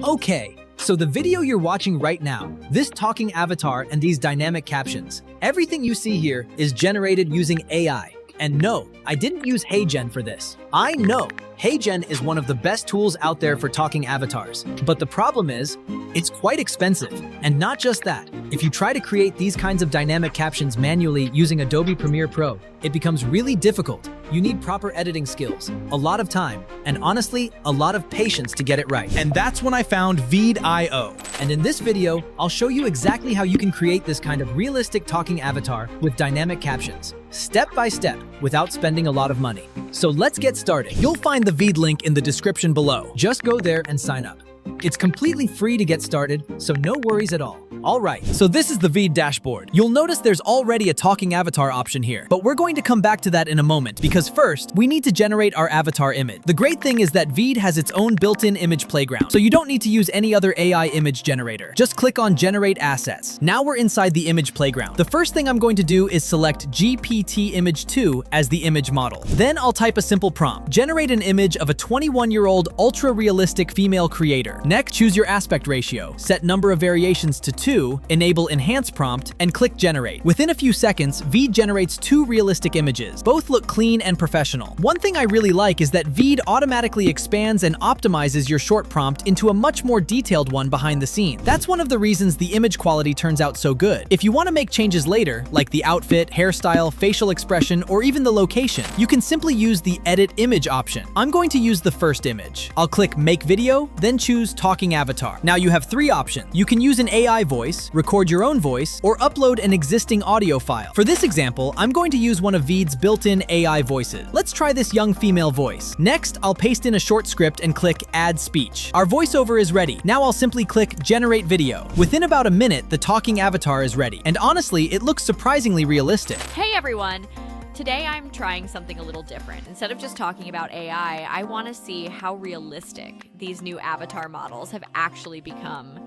Okay, so the video you're watching right now, this talking avatar and these dynamic captions, everything you see here is generated using AI. And no, I didn't use HeyGen for this. I know HeyGen is one of the best tools out there for talking avatars, but the problem is, it's quite expensive. And not just that, if you try to create these kinds of dynamic captions manually using Adobe Premiere Pro, it becomes really difficult. You need proper editing skills, a lot of time, and honestly, a lot of patience to get it right. And that's when I found VEED.io. And in this video, I'll show you exactly how you can create this kind of realistic talking avatar with dynamic captions, step by step, without spending a lot of money. So let's get started. You'll find the VEED link in the description below. Just go there and sign up. It's completely free to get started, so no worries at all. Alright, so this is the VEED dashboard. You'll notice there's already a talking avatar option here, but we're going to come back to that in a moment because first, we need to generate our avatar image. The great thing is that VEED has its own built-in image playground, so you don't need to use any other AI image generator. Just click on Generate Assets. Now we're inside the image playground. The first thing I'm going to do is select GPT Image 2 as the image model. Then I'll type a simple prompt. Generate an image of a 21-year-old ultra-realistic female creator. Next, choose your aspect ratio. Set number of variations to 2, enable Enhance Prompt, and click Generate. Within a few seconds, VEED generates 2 realistic images. Both look clean and professional. One thing I really like is that VEED automatically expands and optimizes your short prompt into a much more detailed one behind the scenes. That's one of the reasons the image quality turns out so good. If you want to make changes later, like the outfit, hairstyle, facial expression, or even the location, you can simply use the Edit Image option. I'm going to use the first image. I'll click Make Video, then choose Talking Avatar. Now you have 3 options. You can use an AI voice, record your own voice, or upload an existing audio file. For this example, I'm going to use one of VEED's built-in AI voices. Let's try this young female voice. Next, I'll paste in a short script and click Add Speech. Our voiceover is ready. Now I'll simply click Generate Video. Within about a minute, the talking avatar is ready. And honestly, it looks surprisingly realistic. Hey everyone! Today I'm trying something a little different. Instead of just talking about AI, I want to see how realistic these new avatar models have actually become.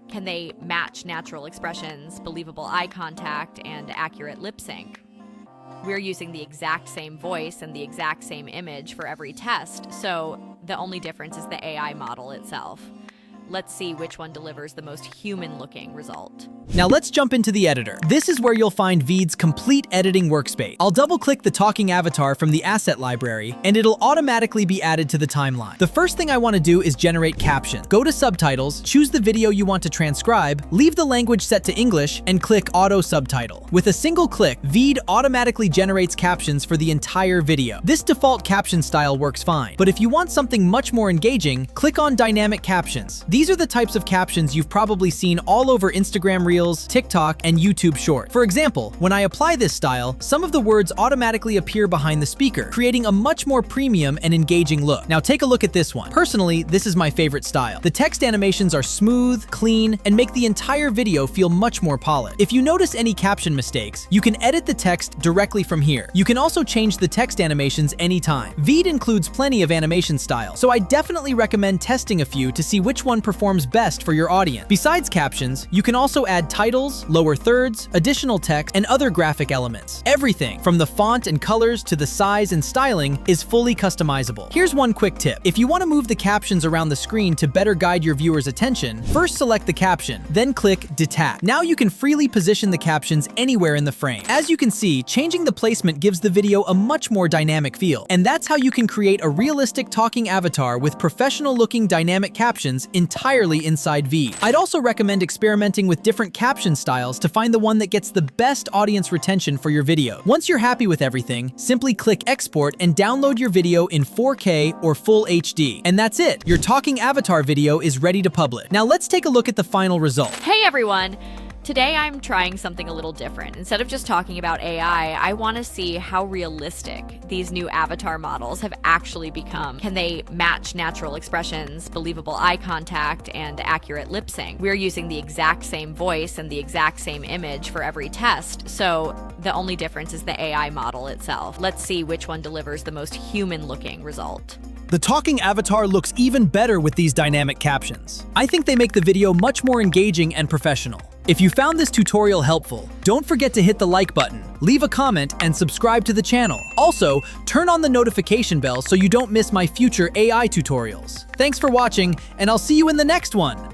Can they match natural expressions, believable eye contact, and accurate lip sync? We're using the exact same voice and the exact same image for every test, so the only difference is the AI model itself. Let's see which one delivers the most human-looking result. Now let's jump into the editor. This is where you'll find VEED's complete editing workspace. I'll double-click the talking avatar from the asset library, and it'll automatically be added to the timeline. The first thing I want to do is generate captions. Go to Subtitles, choose the video you want to transcribe, leave the language set to English, and click Auto Subtitle. With a single click, VEED automatically generates captions for the entire video. This default caption style works fine, but if you want something much more engaging, click on Dynamic Captions. These are the types of captions you've probably seen all over Instagram Reels, TikTok, and YouTube Short. For example, when I apply this style, some of the words automatically appear behind the speaker, creating a much more premium and engaging look. Now take a look at this one. Personally, this is my favorite style. The text animations are smooth, clean, and make the entire video feel much more polished. If you notice any caption mistakes, you can edit the text directly from here. You can also change the text animations anytime. VEED includes plenty of animation styles, so I definitely recommend testing a few to see which one performs best for your audience. Besides captions, you can also add titles, lower thirds, additional text, and other graphic elements. Everything, from the font and colors to the size and styling, is fully customizable. Here's one quick tip. If you want to move the captions around the screen to better guide your viewers' attention, first select the caption, then click Detach. Now you can freely position the captions anywhere in the frame. As you can see, changing the placement gives the video a much more dynamic feel. And that's how you can create a realistic talking avatar with professional-looking dynamic captions entirely inside VEED. I'd also recommend experimenting with different caption styles to find the one that gets the best audience retention for your video. Once you're happy with everything, simply click Export and download your video in 4K or Full HD. And that's it! Your talking avatar video is ready to publish. Now let's take a look at the final result. Hey everyone! Today I'm trying something a little different. Instead of just talking about AI, I want to see how realistic these new avatar models have actually become. Can they match natural expressions, believable eye contact, and accurate lip sync? We're using the exact same voice and the exact same image for every test, so the only difference is the AI model itself. Let's see which one delivers the most human-looking result. The talking avatar looks even better with these dynamic captions. I think they make the video much more engaging and professional. If you found this tutorial helpful, don't forget to hit the like button, leave a comment, and subscribe to the channel. Also, turn on the notification bell so you don't miss my future AI tutorials. Thanks for watching, and I'll see you in the next one!